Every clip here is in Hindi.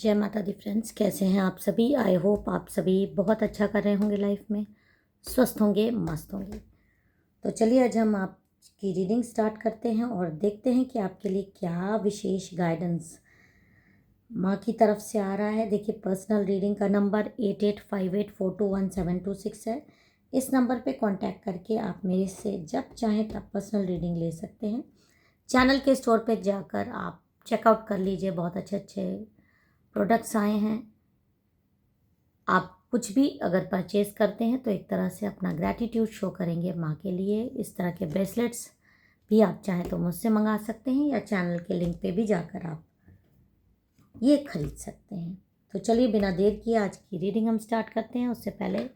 जय माता दी फ्रेंड्स, कैसे हैं आप सभी। आई होप आप सभी बहुत अच्छा कर रहे होंगे, लाइफ में स्वस्थ होंगे, मस्त होंगे। तो चलिए आज हम आपकी रीडिंग स्टार्ट करते हैं और देखते हैं कि आपके लिए क्या विशेष गाइडेंस माँ की तरफ से आ रहा है। देखिए, पर्सनल रीडिंग का नंबर 8858421726 है। इस नंबर पे कांटेक्ट करके आप मेरे से जब चाहें तब पर्सनल रीडिंग ले सकते हैं। चैनल के स्टोर पे जाकर आप चेकआउट कर लीजिए, बहुत अच्छे अच्छे प्रोडक्ट्स आए हैं। आप कुछ भी अगर परचेज़ करते हैं तो एक तरह से अपना ग्रैटिट्यूड शो करेंगे माँ के लिए। इस तरह के ब्रेसलेट्स भी आप चाहें तो मुझसे मंगा सकते हैं या चैनल के लिंक पे भी जाकर आप ये खरीद सकते हैं। तो चलिए बिना देर किए आज की रीडिंग हम स्टार्ट करते हैं। उससे पहले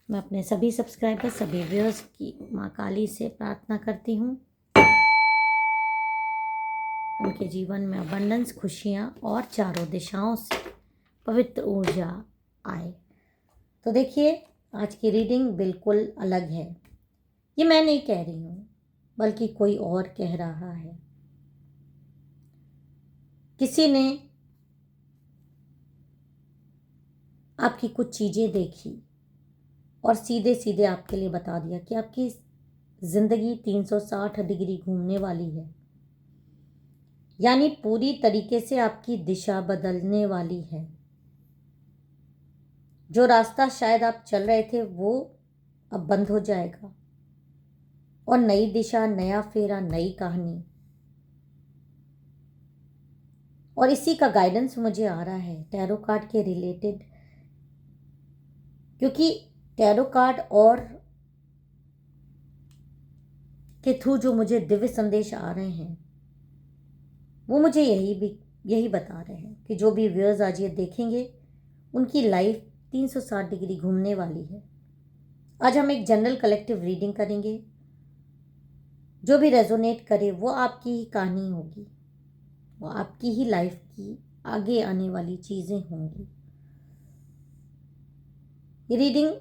मैं अपने सभी सब्सक्राइबर्स, सभी व्यूअर्स की माँ काली से प्रार्थना करती हूँ उनके जीवन में अबंडेंस, खुशियाँ और चारों दिशाओं से पवित्र ऊर्जा आए। तो देखिए, आज की रीडिंग बिल्कुल अलग है। ये मैं नहीं कह रही हूँ, बल्कि कोई और कह रहा है। किसी ने आपकी कुछ चीज़ें देखी और सीधे सीधे आपके लिए बता दिया कि आपकी ज़िंदगी 360 डिग्री घूमने वाली है, यानी पूरी तरीके से आपकी दिशा बदलने वाली है। जो रास्ता शायद आप चल रहे थे वो अब बंद हो जाएगा और नई दिशा, नया फेरा, नई कहानी। और इसी का गाइडेंस मुझे आ रहा है टैरो कार्ड के रिलेटेड, क्योंकि टैरो कार्ड और के थ्रू जो मुझे दिव्य संदेश आ रहे हैं वो मुझे यही बता रहे हैं कि जो भी व्यूअर्स आज ये देखेंगे उनकी लाइफ 360 डिग्री घूमने वाली है। आज हम एक जनरल कलेक्टिव रीडिंग करेंगे। जो भी रेजोनेट करे वो आपकी ही कहानी होगी, वो आपकी ही लाइफ की आगे आने वाली चीज़ें होंगी। ये रीडिंग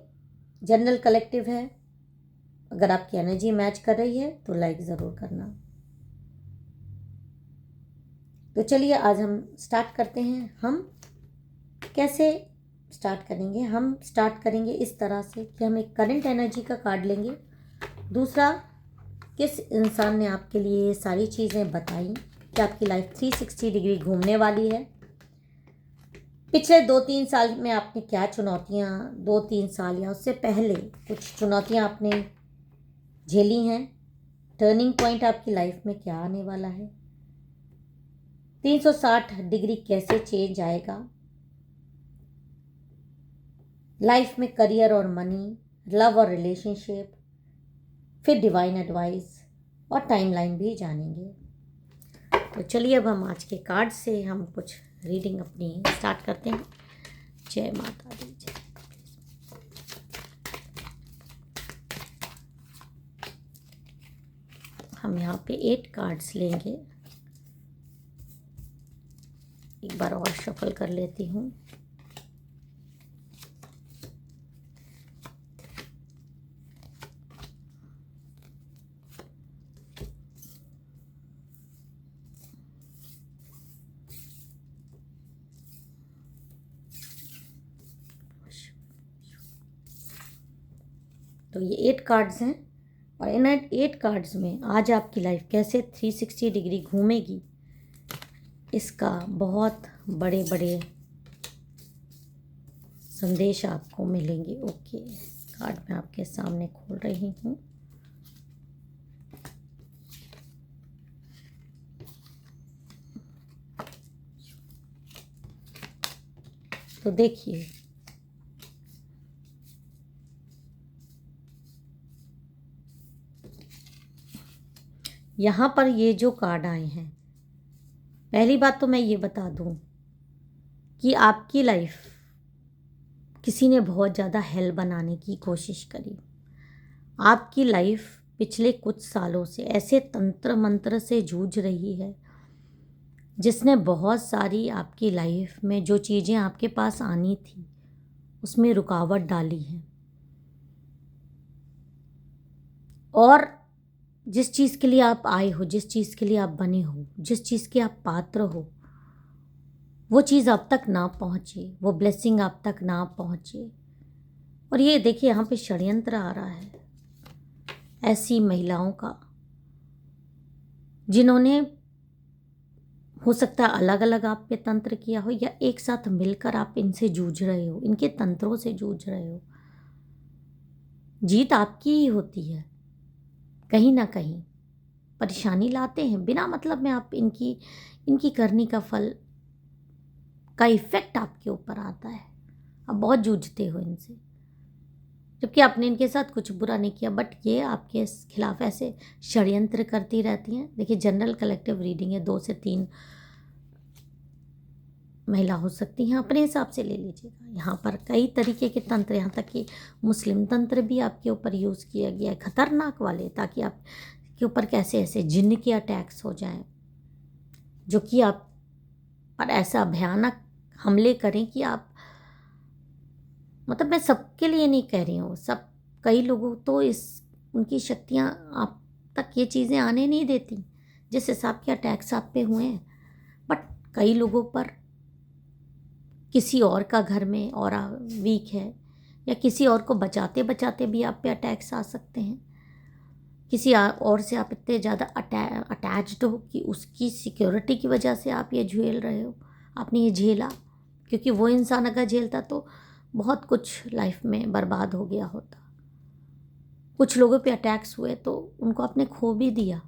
जनरल कलेक्टिव है। अगर आपकी एनर्जी मैच कर रही है तो लाइक ज़रूर करना। तो चलिए आज हम स्टार्ट करते हैं। हम कैसे स्टार्ट करेंगे? हम स्टार्ट करेंगे इस तरह से कि हम एक करंट एनर्जी का कार्ड लेंगे। दूसरा, किस इंसान ने आपके लिए ये सारी चीज़ें बताई कि आपकी लाइफ 360 डिग्री घूमने वाली है। पिछले 2-3 साल में आपने क्या चुनौतियाँ, 2-3 साल या उससे पहले कुछ चुनौतियाँ आपने झेली हैं। टर्निंग पॉइंट आपकी लाइफ में क्या आने वाला है। 360 डिग्री कैसे चेंज आएगा लाइफ में, करियर और मनी, लव और रिलेशनशिप, फिर डिवाइन एडवाइस और टाइमलाइन भी जानेंगे। तो चलिए अब हम आज के कार्ड से हम कुछ रीडिंग अपनी स्टार्ट करते हैं। जय माता दी जय। हम यहाँ पे 8 कार्ड्स लेंगे। एक बार और शफल कर लेती हूँ। तो ये 8 कार्ड्स हैं और इन 8 कार्ड्स में आज आपकी लाइफ कैसे 360 डिग्री घूमेगी, इसका बहुत बड़े बड़े संदेश आपको मिलेंगे। ओके, कार्ड मैं आपके सामने खोल रही हूँ। तो देखिए, यहाँ पर ये जो कार्ड आए हैं, पहली बात तो मैं ये बता दूँ कि आपकी लाइफ किसी ने बहुत ज़्यादा हेल बनाने की कोशिश करी। आपकी लाइफ पिछले कुछ सालों से ऐसे तंत्र मंत्र से जूझ रही है जिसने बहुत सारी आपकी लाइफ में जो चीज़ें आपके पास आनी थी उसमें रुकावट डाली है। और जिस चीज़ के लिए आप आए हो, जिस चीज़ के लिए आप बने हो, जिस चीज़ के आप पात्र हो, वो चीज़ आप तक ना पहुँचे, वो ब्लेसिंग आप तक ना पहुँचे। और ये देखिए यहाँ पे षड्यंत्र आ रहा है ऐसी महिलाओं का जिन्होंने हो सकता है अलग अलग आप पे तंत्र किया हो या एक साथ मिलकर आप इनसे जूझ रहे हो, इनके तंत्रों से जूझ रहे हो। जीत आपकी ही होती है। कहीं ना कहीं परेशानी लाते हैं बिना मतलब में, आप इनकी इनकी करनी का फल का इफ़ेक्ट आपके ऊपर आता है। आप बहुत जूझते हो इनसे, जबकि आपने इनके साथ कुछ बुरा नहीं किया, बट ये आपके खिलाफ ऐसे षड्यंत्र करती रहती हैं। देखिए जनरल कलेक्टिव रीडिंग है, 2 से 3 महिला हो सकती हैं, अपने हिसाब से ले लीजिएगा। यहाँ पर कई तरीके के तंत्र, यहाँ तक कि मुस्लिम तंत्र भी आपके ऊपर यूज़ किया गया है, खतरनाक वाले, ताकि आपके ऊपर कैसे ऐसे जिन्न के अटैक्स हो जाएं, जो कि आप पर ऐसा भयानक हमले करें कि आप, मतलब मैं सबके लिए नहीं कह रही हूँ, सब कई लोगों तो उनकी शक्तियाँ आप तक ये चीज़ें आने नहीं देती जिस हिसाब के अटैक्स आप पे हुए हैं। बट कई लोगों पर किसी और का घर में और वीक है, या किसी और को बचाते बचाते भी आप पे अटैक्स आ सकते हैं। किसी और से आप इतने ज़्यादा अटैच्ड हो कि उसकी सिक्योरिटी की वजह से आप ये झेल रहे हो, आपने ये झेला, क्योंकि वो इंसान अगर झेलता तो बहुत कुछ लाइफ में बर्बाद हो गया होता। कुछ लोगों पे अटैक्स हुए तो उनको आपने खो भी दिया,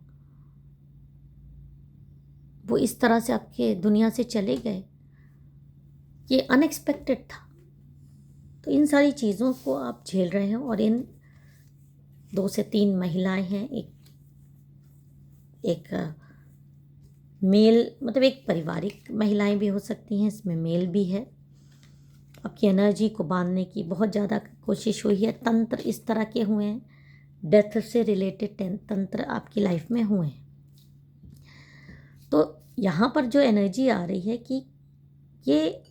वो इस तरह से आपके दुनिया से चले गए, ये अनएक्सपेक्टेड था। तो इन सारी चीज़ों को आप झेल रहे हैं। और इन 2 से 3 महिलाएं हैं, एक मेल, मतलब एक पारिवारिक महिलाएं भी हो सकती हैं, इसमें मेल भी है। आपकी एनर्जी को बांधने की बहुत ज़्यादा कोशिश हुई है। तंत्र इस तरह के हुए हैं, डेथ से रिलेटेड तंत्र आपकी लाइफ में हुए हैं। तो यहाँ पर जो एनर्जी आ रही है कि ये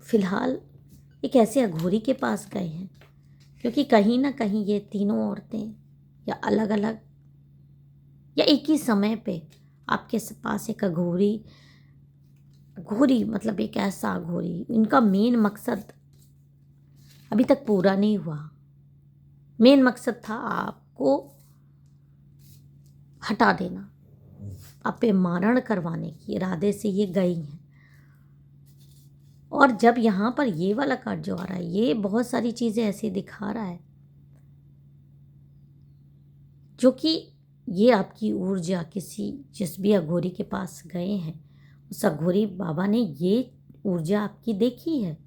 फ़िलहाल एक ऐसे अघोरी के पास गए हैं, क्योंकि कहीं ना कहीं ये तीनों औरतें या अलग अलग या एक ही समय पे आपके पास एक अघोरी मतलब एक ऐसा अघोरी, इनका मेन मकसद अभी तक पूरा नहीं हुआ। मेन मकसद था आपको हटा देना, आप पे मारण करवाने के इरादे से ये गई हैं। और जब यहाँ पर ये वाला कार्ड जो आ रहा है, ये बहुत सारी चीज़ें ऐसी दिखा रहा है जो कि ये आपकी ऊर्जा किसी जिस भी अघोरी के पास गए हैं, उस अघोरी बाबा ने ये ऊर्जा आपकी देखी है,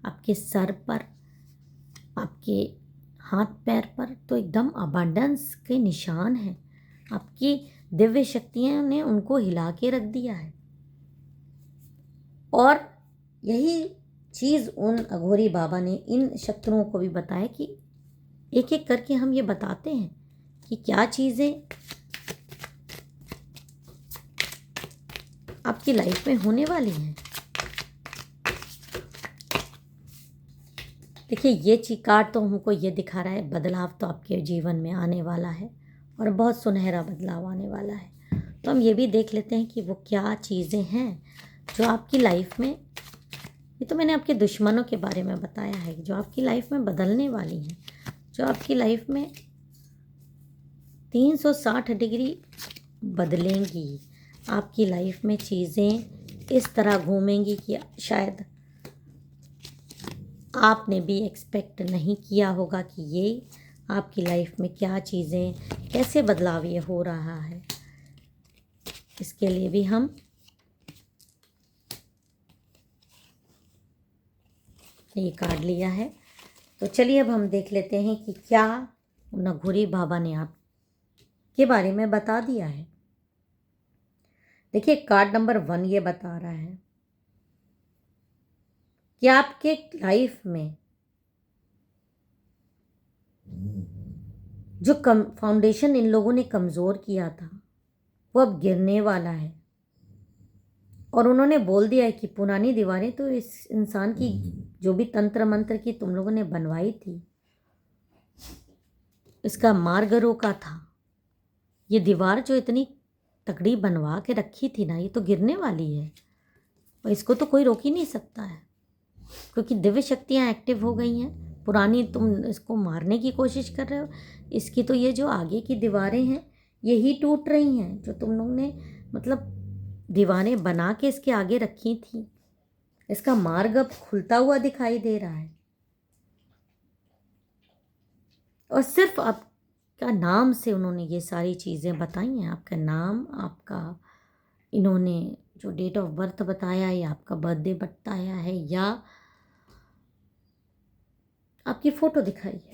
आपके सर पर, आपके हाथ पैर पर तो एकदम अबंडेंस के निशान हैं। आपकी दिव्य शक्तियाँ ने उनको हिला के रख दिया है। और यही चीज़ उन अघोरी बाबा ने इन शत्रुओं को भी बताया कि एक एक करके हम ये बताते हैं कि क्या चीज़ें आपकी लाइफ में होने वाली हैं। देखिए ये कार्ड तो हमको ये दिखा रहा है, बदलाव तो आपके जीवन में आने वाला है और बहुत सुनहरा बदलाव आने वाला है। तो हम ये भी देख लेते हैं कि वो क्या चीज़ें हैं जो आपकी लाइफ में, ये तो मैंने आपके दुश्मनों के बारे में बताया है, जो आपकी लाइफ में बदलने वाली हैं, जो आपकी लाइफ में 360 डिग्री बदलेंगी। आपकी लाइफ में चीज़ें इस तरह घूमेंगी कि शायद आपने भी एक्सपेक्ट नहीं किया होगा कि ये आपकी लाइफ में क्या चीज़ें, कैसे बदलाव ये हो रहा है। इसके लिए भी हम ये कार्ड लिया है। तो चलिए अब हम देख लेते हैं कि क्या अघोरी बाबा ने आप के बारे में बता दिया है। देखिए कार्ड नंबर 1 ये बता रहा है कि आपके लाइफ में जो फाउंडेशन इन लोगों ने कमज़ोर किया था वो अब गिरने वाला है। और उन्होंने बोल दिया है कि पुरानी दीवारें तो इस इंसान की जो भी तंत्र मंत्र की तुम लोगों ने बनवाई थी, इसका मार्ग रोका था, ये दीवार जो इतनी तगड़ी बनवा के रखी थी ना, ये तो गिरने वाली है। और इसको तो कोई रोक ही नहीं सकता है, क्योंकि दिव्य शक्तियाँ एक्टिव हो गई हैं। पुरानी तुम इसको मारने की कोशिश कर रहे हो, इसकी तो ये जो आगे की दीवारें हैं यही टूट रही हैं, जो तुम लोग ने मतलब दीवारें बना के इसके आगे रखी थी। इसका मार्ग अब खुलता हुआ दिखाई दे रहा है। और सिर्फ आपका नाम से उन्होंने ये सारी चीज़ें बताई हैं। आपका नाम, आपका इन्होंने जो डेट ऑफ बर्थ बताया या आपका बर्थडे बताया है या आपकी फ़ोटो दिखाई है।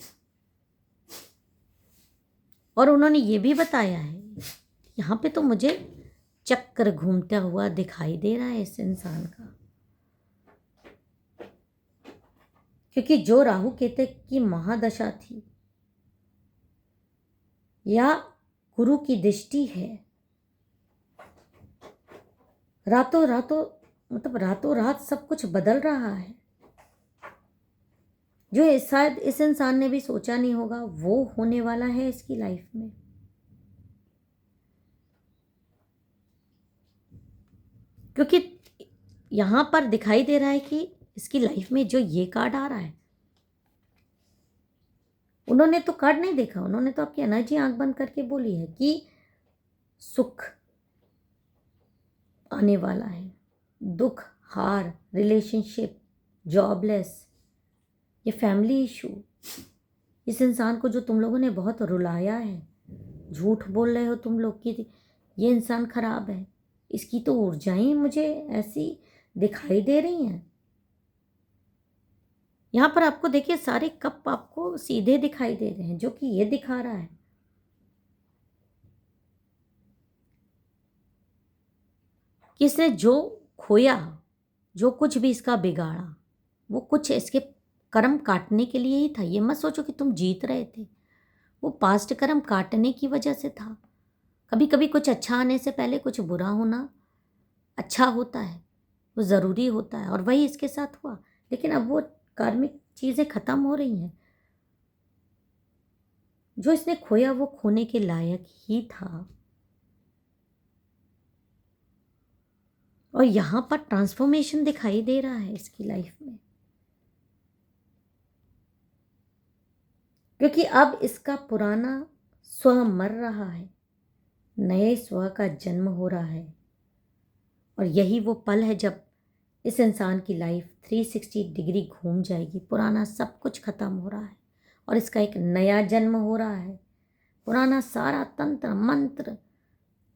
और उन्होंने ये भी बताया है, यहाँ पे तो मुझे चक्र घूमता हुआ दिखाई दे रहा है इस इंसान का, क्योंकि जो राहु केतु की महादशा थी या गुरु की दृष्टि है, रातों रातों मतलब रातों रात सब कुछ बदल रहा है। जो शायद इस इंसान ने भी सोचा नहीं होगा वो होने वाला है इसकी लाइफ में। क्योंकि यहां पर दिखाई दे रहा है कि इसकी लाइफ में जो ये कार्ड आ रहा है, उन्होंने तो कार्ड नहीं देखा, उन्होंने तो आपकी एनर्जी आंख बंद करके बोली है कि सुख आने वाला है, दुख, हार, रिलेशनशिप, जॉबलेस, ये फैमिली इशू, इस इंसान को जो तुम लोगों ने बहुत रुलाया है, झूठ बोल रहे हो तुम लोग कि ये इंसान खराब है, इसकी तो ऊर्जाएं मुझे ऐसी दिखाई दे रही हैं। यहाँ पर आपको देखिए सारे कप आपको सीधे दिखाई दे रहे हैं, जो कि ये दिखा रहा है कि इसने जो खोया, जो कुछ भी इसका बिगाड़ा, वो कुछ इसके कर्म काटने के लिए ही था। ये मत सोचो कि तुम जीत रहे थे, वो पास्ट कर्म काटने की वजह से था। कभी कभी कुछ अच्छा आने से पहले कुछ बुरा होना अच्छा होता है, वो ज़रूरी होता है, और वही इसके साथ हुआ। लेकिन अब वो कार्मिक चीज़ें ख़त्म हो रही हैं। जो इसने खोया वो खोने के लायक ही था। और यहाँ पर ट्रांसफॉर्मेशन दिखाई दे रहा है इसकी लाइफ में, क्योंकि अब इसका पुराना स्व मर रहा है, नए स्व का जन्म हो रहा है। और यही वो पल है जब इस इंसान की लाइफ 360 डिग्री घूम जाएगी। पुराना सब कुछ खत्म हो रहा है और इसका एक नया जन्म हो रहा है। पुराना सारा तंत्र मंत्र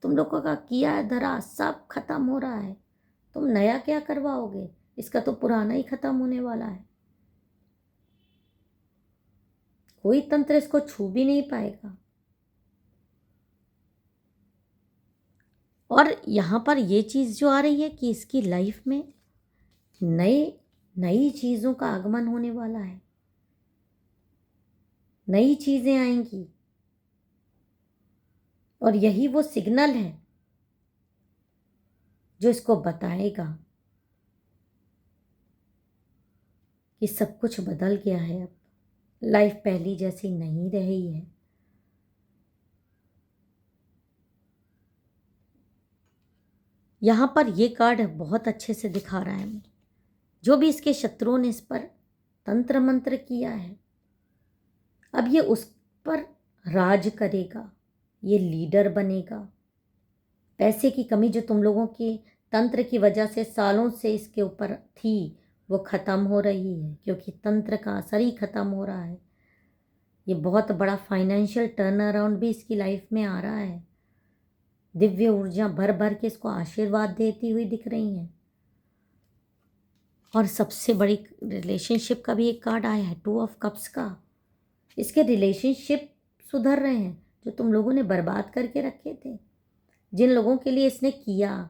तुम लोगों का किया धरा सब खत्म हो रहा है। तुम नया क्या करवाओगे, इसका तो पुराना ही खत्म होने वाला है। कोई तंत्र इसको छू भी नहीं पाएगा। और यहाँ पर ये चीज़ जो आ रही है कि इसकी लाइफ में नई चीज़ों का आगमन होने वाला है, नई चीज़ें आएंगी। और यही वो सिग्नल है जो इसको बताएगा कि सब कुछ बदल गया है, अब लाइफ पहली जैसी नहीं रही है। यहाँ पर ये कार्ड बहुत अच्छे से दिखा रहा है मुझे, जो भी इसके शत्रुओं ने इस पर तंत्र मंत्र किया है, अब ये उस पर राज करेगा, ये लीडर बनेगा। पैसे की कमी जो तुम लोगों की तंत्र की वजह से सालों से इसके ऊपर थी, वो ख़त्म हो रही है, क्योंकि तंत्र का असर ही ख़त्म हो रहा है। ये बहुत बड़ा फाइनेंशियल टर्न अराउंड भी इसकी लाइफ में आ रहा है। दिव्य ऊर्जा भर भर के इसको आशीर्वाद देती हुई दिख रही हैं। और सबसे बड़ी रिलेशनशिप का भी एक कार्ड आया है, 2 ऑफ कप्स का। इसके रिलेशनशिप सुधर रहे हैं, जो तुम लोगों ने बर्बाद करके रखे थे, जिन लोगों के लिए इसने किया,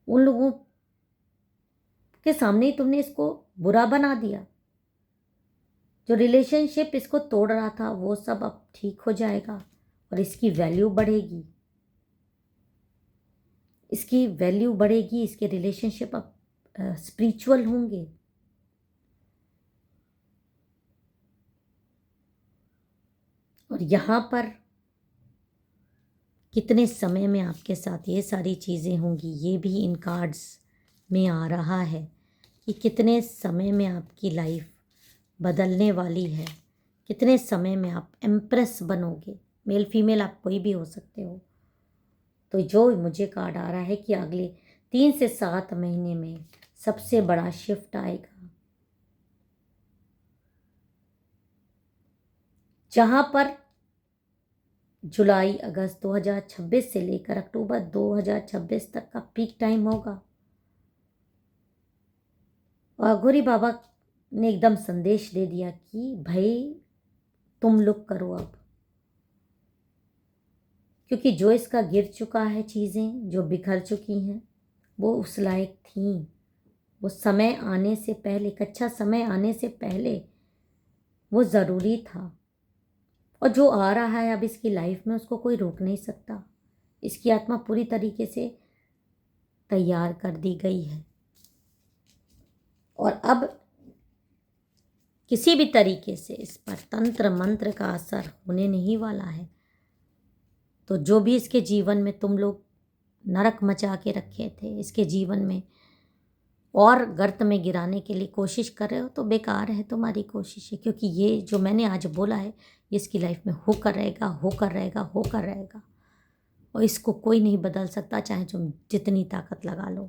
उन लोगों के सामने ही तुमने इसको बुरा बना दिया। जो रिलेशनशिप इसको तोड़ रहा था वो सब अब ठीक हो जाएगा और इसकी वैल्यू बढ़ेगी, इसकी वैल्यू बढ़ेगी। इसके रिलेशनशिप अब स्पिरिचुअल होंगे। और यहाँ पर कितने समय में आपके साथ ये सारी चीज़ें होंगी, ये भी इन कार्ड्स में आ रहा है कि कितने समय में आपकी लाइफ बदलने वाली है, कितने समय में आप एम्प्रेस बनोगे। मेल फीमेल आप कोई भी हो सकते हो। तो जो मुझे कार्ड आ रहा है कि अगले 3 से 7 महीने में सबसे बड़ा शिफ्ट आएगा, जहां पर जुलाई अगस्त 2026 से लेकर अक्टूबर 2026 तक का पीक टाइम होगा। और अघोरी बाबा ने एकदम संदेश दे दिया कि भाई तुम लोग करो अब, क्योंकि जो इसका गिर चुका है, चीज़ें जो बिखर चुकी हैं वो उस लायक थी। वो समय आने से पहले, एक अच्छा समय आने से पहले वो ज़रूरी था। और जो आ रहा है अब इसकी लाइफ में, उसको कोई रोक नहीं सकता। इसकी आत्मा पूरी तरीके से तैयार कर दी गई है और अब किसी भी तरीके से इस पर तंत्र मंत्र का असर होने नहीं वाला है। तो जो भी इसके जीवन में तुम लोग नरक मचा के रखे थे, इसके जीवन में और गर्त में गिराने के लिए कोशिश कर रहे हो, तो बेकार है तुम्हारी कोशिशें। क्योंकि ये जो मैंने आज बोला है, ये इसकी लाइफ में होकर रहेगा, होकर रहेगा, होकर रहेगा। और इसको कोई नहीं बदल सकता, चाहे तुम जितनी ताकत लगा लो,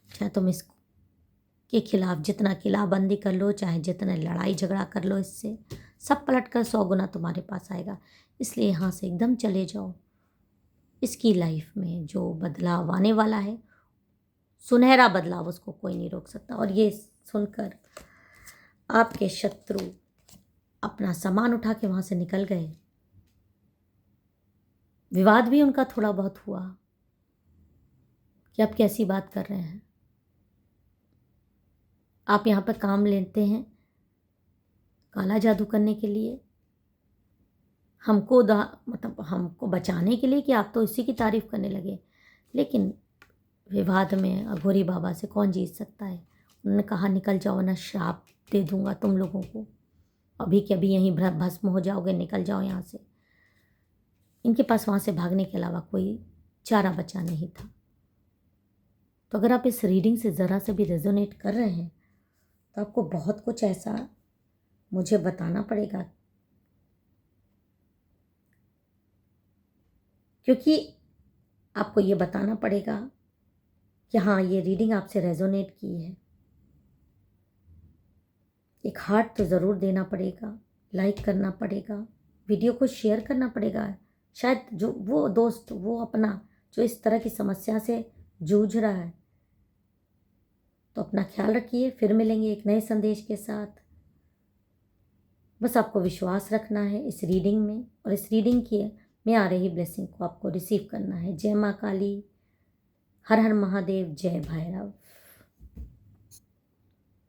चाहे तुम इसके खिलाफ जितना किलाबंदी कर लो, चाहे जितना लड़ाई झगड़ा कर लो, इससे सब पलट कर 100 गुना तुम्हारे पास आएगा। इसलिए यहाँ से एकदम चले जाओ। इसकी लाइफ में जो बदलाव आने वाला है, सुनहरा बदलाव, उसको कोई नहीं रोक सकता। और ये सुनकर आपके शत्रु अपना सामान उठा के वहाँ से निकल गए। विवाद भी उनका थोड़ा बहुत हुआ कि आप कैसी बात कर रहे हैं, आप यहाँ पर काम लेते हैं काला जादू करने के लिए, हमको मतलब हमको बचाने के लिए, कि आप तो इसी की तारीफ करने लगे। लेकिन विवाद में अघोरी बाबा से कौन जीत सकता है। उन्होंने कहा निकल जाओ, ना श्राप दे दूंगा तुम लोगों को, अभी के अभी यहीं भस्म हो जाओगे, निकल जाओ यहाँ से। इनके पास वहाँ से भागने के अलावा कोई चारा बचा नहीं था। तो अगर आप इस रीडिंग से ज़रा से भी रेजोनेट कर रहे हैं, तो आपको बहुत कुछ ऐसा मुझे बताना पड़ेगा, क्योंकि आपको ये बताना पड़ेगा कि हाँ, ये रीडिंग आपसे रेजोनेट की है। एक हार्ट तो ज़रूर देना पड़ेगा, लाइक करना पड़ेगा, वीडियो को शेयर करना पड़ेगा। शायद जो वो दोस्त, वो अपना जो इस तरह की समस्या से जूझ रहा है, तो अपना ख्याल रखिए। फिर मिलेंगे एक नए संदेश के साथ। बस आपको विश्वास रखना है इस रीडिंग में, और इस रीडिंग की में आ रही ब्लेसिंग को आपको रिसीव करना है। जय माँ काली, हर हर महादेव, जय भैरव।